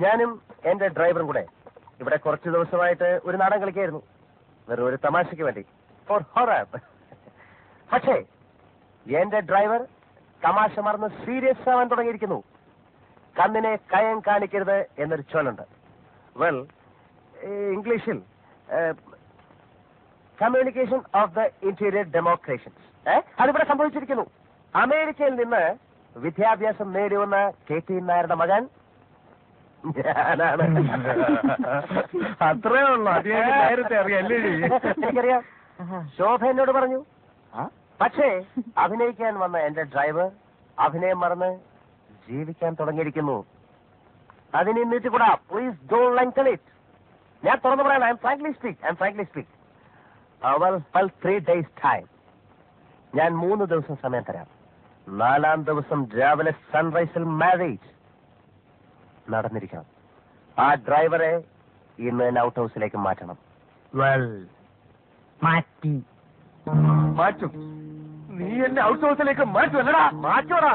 ഞാനും എന്റെ ഡ്രൈവറും കൂടെ ഇവിടെ കുറച്ച് ദിവസമായിട്ട് ഒരു നാടൻ കളിക്കായിരുന്നു, വെറും ഒരു തമാശയ്ക്ക് വേണ്ടി. പക്ഷേ എന്റെ ഡ്രൈവർ തമാശ മറന്ന് സീരിയസ് ആവാൻ തുടങ്ങിയിരിക്കുന്നു. കണ്ണിനെ കയം കാണിക്കരുത് എന്നൊരു ചൊല്ലുണ്ട്. വെൽ, ഇംഗ്ലീഷിൽ കമ്മ്യൂണിക്കേഷൻ ഓഫ് ദ ഇന്റീരിയർ ഡെമോക്രേഷൻസ് അതിവിടെ സംഭവിച്ചിരിക്കുന്നു. അമേരിക്കയിൽ നിന്ന് വിദ്യാഭ്യാസം നേടി വന്ന KT നായരുടെ മകൻ ഞാനാണ്. അത്രേ ഉള്ളൂ. നേരത്തെ അറിയാല്ലേ? എനിക്കറിയാം. ശോഭ എന്നോട് പറഞ്ഞു. പക്ഷേ അഭിനയിക്കാൻ വന്ന എന്റെ ഡ്രൈവർ അഭിനയം മറന്ന് ജീവിക്കാൻ തുടങ്ങിയിരിക്കുന്നു. അതിന് നീട്ടിക്കൂടാ. Please don't lengthen it. ഞാൻ തുറന്നു പറയാൻ I am frankly speak. 3 days time. ഞാൻ 3 ദിവസം സമയം തരാം. 4-ാം ദിവസം രാവിലെ സൺറൈസിൽ മാരേജ് നടന്നിരിക്കണം. ആ ഡ്രൈവറെ ഇന്ന് തന്നെ ഔട്ട് ഹൗസിലേക്ക് മാറ്റണം. മാറ്റും. നീ എന്നെ ഔട്ട് ഹൗസിലേക്ക് മാറ്റുമല്ലടാ? മാറ്റോടാ.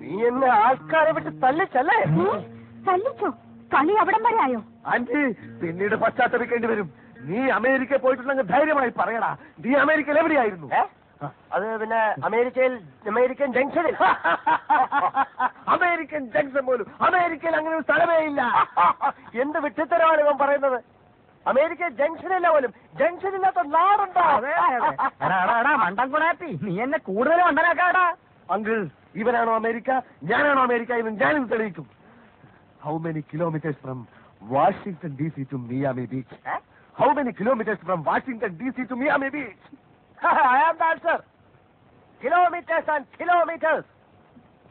നീ എന്നെ ആൾക്കാരെ വിട്ട് തല്ലിച്ചല്ലേ? തല്ലിച്ചോ? കളി അവിടം വരെ ആയോ? ആന്റി, പിന്നീട് പശ്ചാത്തപിക്കേണ്ടി വരും. നീ അമേരിക്ക പോയിട്ടുണ്ടെങ്കിൽ ധൈര്യമായി പറയടാ. നീ അമേരിക്കയിൽ എവിടെയായിരുന്നു? അത് പിന്നെ അമേരിക്കൻ ജംഗ്ഷനിൽ. അമേരിക്കൻ ജംഗ്ഷൻ പോലും അമേരിക്കയിൽ അങ്ങനെ ഒരു സ്ഥലമേ ഇല്ല. എന്ത് വിട്ടിത്തരമാണ് ഇവൻ പറയുന്നത്? അമേരിക്കൻ ജംഗ്ഷനില്ല പോലും. ജംഗ്ഷനില്ലാത്ത നാടുണ്ടോ? മണ്ടൻകുണാപ്പി, നീ എന്നെ കൂടുതൽ മണ്ടനാക്കാടാ. അങ്കിൾ, ഇവനാണോ അമേരിക്ക, ഞാനാണോ അമേരിക്ക എന്ന് ഞാനിത് തെളിയിക്കും. How many kilometres from Washington DC to Miami Beach? How many kilometers from Washington DC to Miami Beach? I am the answer. Kilometers and kilometers.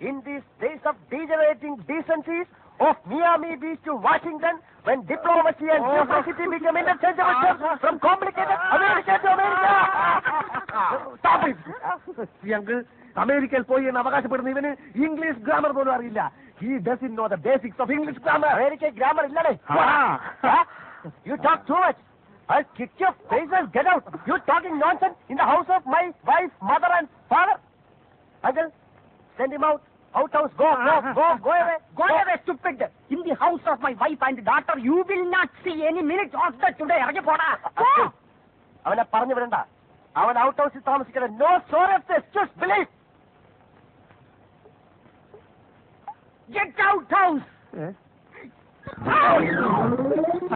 In these days of degenerating decencies of Miami Beach to Washington, when diplomacy and geography become interchangeable terms from complicated America to America. Stop it. Uncle, അമേരിക്കയിൽ പോയി എന്ന് അവകാശപ്പെടുന്ന ഇവന് English grammar പോലും അറിയില്ല. He doesn't know the basics of English grammar. American grammar illade. You talk too much. I'll kick your faces. Get out. You're talking nonsense in the house of my wife, mother and father. Uncle, send him out. Outhouse, go away. Go away, stupid. In the house of my wife and daughter, you will not see any minutes of that today. ഇറങ്ങി പോടാ. അവനെ പറഞ്ഞു വിടണ്ട. അവൻ out ഹൗസിൽ താമസിക്കണം. No sort of this. Just believe. Get out house.